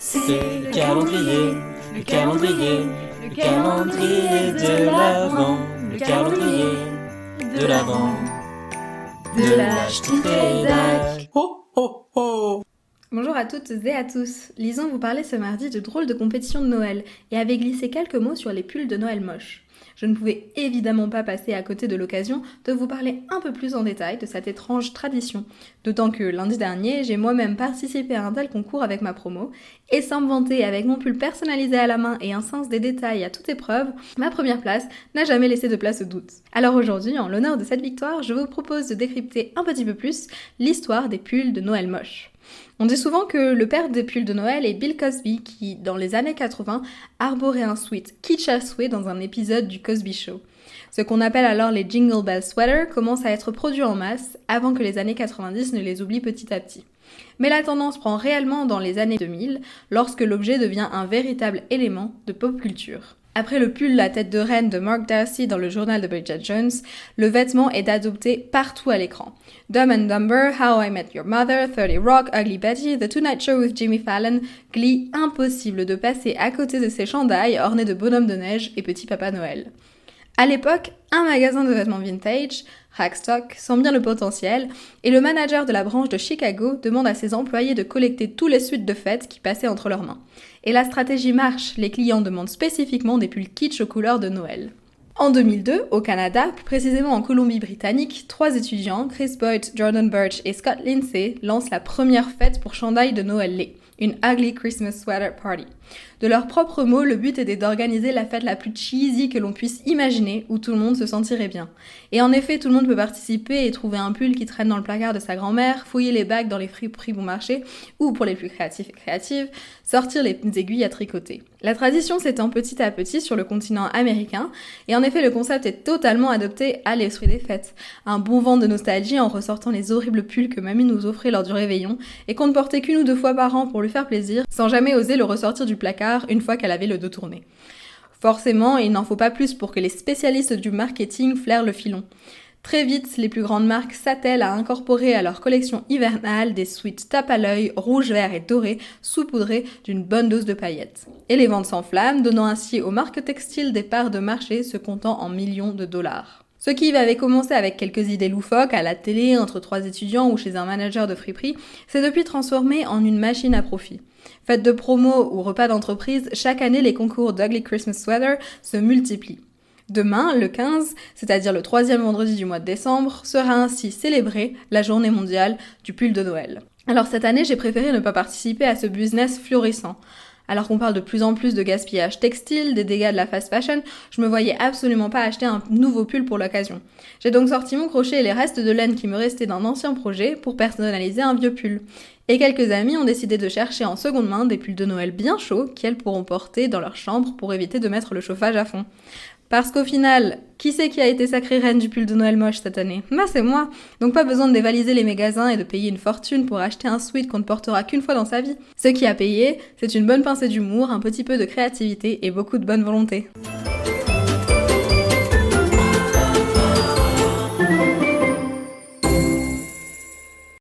C'est le calendrier, le calendrier, le calendrier de l'Avent, le calendrier de l'Avent, de l'Ashtiredag. Ho ho ho! Bonjour à toutes et à tous. Lison vous parlait ce mardi de drôles de compétition de Noël et avait glissé quelques mots sur les pulls de Noël moches. Je ne pouvais évidemment pas passer à côté de l'occasion de vous parler un peu plus en détail de cette étrange tradition, d'autant que lundi dernier, j'ai moi-même participé à un tel concours avec ma promo, et sans me vanter avec mon pull personnalisé à la main et un sens des détails à toute épreuve, ma première place n'a jamais laissé de place au doute. Alors aujourd'hui, en l'honneur de cette victoire, je vous propose de décrypter un petit peu plus l'histoire des pulls de Noël moches. On dit souvent que le père des pulls de Noël est Bill Cosby qui, dans les années 80, arborait un sweat kitsch à souhait dans un épisode du Cosby Show. Ce qu'on appelle alors les Jingle Bell Sweaters commence à être produit en masse avant que les années 90 ne les oublie petit à petit. Mais la tendance prend réellement dans les années 2000 lorsque l'objet devient un véritable élément de pop culture. Après le pull La tête de reine de Mark Darcy dans le journal de Bridget Jones, le vêtement est adopté partout à l'écran. Dumb and Dumber, How I Met Your Mother, 30 Rock, Ugly Betty, The Tonight Show with Jimmy Fallon, Glee, impossible de passer à côté de ces chandails ornés de bonhommes de neige et petit Papa Noël. À l'époque, un magasin de vêtements vintage, Rackstock, sent bien le potentiel et le manager de la branche de Chicago demande à ses employés de collecter tous les suites de fêtes qui passaient entre leurs mains. Et la stratégie marche, les clients demandent spécifiquement des pulls kitsch aux couleurs de Noël. En 2002, au Canada, plus précisément en Colombie-Britannique, 3 étudiants, Chris Boyd, Jordan Birch et Scott Lindsay, lancent la première fête pour chandail de Noël laid, une Ugly Christmas Sweater Party. De leurs propres mots, le but était d'organiser la fête la plus cheesy que l'on puisse imaginer, où tout le monde se sentirait bien. Et en effet, tout le monde peut participer et trouver un pull qui traîne dans le placard de sa grand-mère, fouiller les bacs dans les friperies bon marché, ou pour les plus créatifs et créatives, sortir les aiguilles à tricoter. La tradition s'étend petit à petit sur le continent américain, et en effet le concept est totalement adopté à l'esprit des fêtes. Un bon vent de nostalgie en ressortant les horribles pulls que mamie nous offrait lors du réveillon, et qu'on ne portait qu'une ou deux fois par an pour lui faire plaisir, sans jamais oser le ressortir du placard une fois qu'elle avait le dos tourné. Forcément, il n'en faut pas plus pour que les spécialistes du marketing flairent le filon. Très vite, les plus grandes marques s'attellent à incorporer à leur collection hivernale des suites tape à l'œil, rouge, vert et doré, saupoudrées d'une bonne dose de paillettes. Et les ventes s'enflamment, donnant ainsi aux marques textiles des parts de marché se comptant en millions de dollars. Ce qui avait commencé avec quelques idées loufoques à la télé, entre 3 étudiants ou chez un manager de friperie, s'est depuis transformé en une machine à profit. Fêtes de promo ou repas d'entreprise, chaque année les concours d'Ugly Christmas Sweater se multiplient. Demain, le 15, c'est-à-dire le 3e vendredi du mois de décembre, sera ainsi célébrée la journée mondiale du pull de Noël. Alors cette année, j'ai préféré ne pas participer à ce business florissant. Alors qu'on parle de plus en plus de gaspillage textile, des dégâts de la fast fashion, je me voyais absolument pas acheter un nouveau pull pour l'occasion. J'ai donc sorti mon crochet et les restes de laine qui me restaient d'un ancien projet pour personnaliser un vieux pull. Et quelques amis ont décidé de chercher en seconde main des pulls de Noël bien chauds qu'elles pourront porter dans leur chambre pour éviter de mettre le chauffage à fond. Parce qu'au final, qui c'est qui a été sacrée reine du pull de Noël moche cette année ? Bah c'est moi. Donc pas besoin de dévaliser les magasins et de payer une fortune pour acheter un sweat qu'on ne portera qu'une fois dans sa vie. Ce qui a payé, c'est une bonne pincée d'humour, un petit peu de créativité et beaucoup de bonne volonté.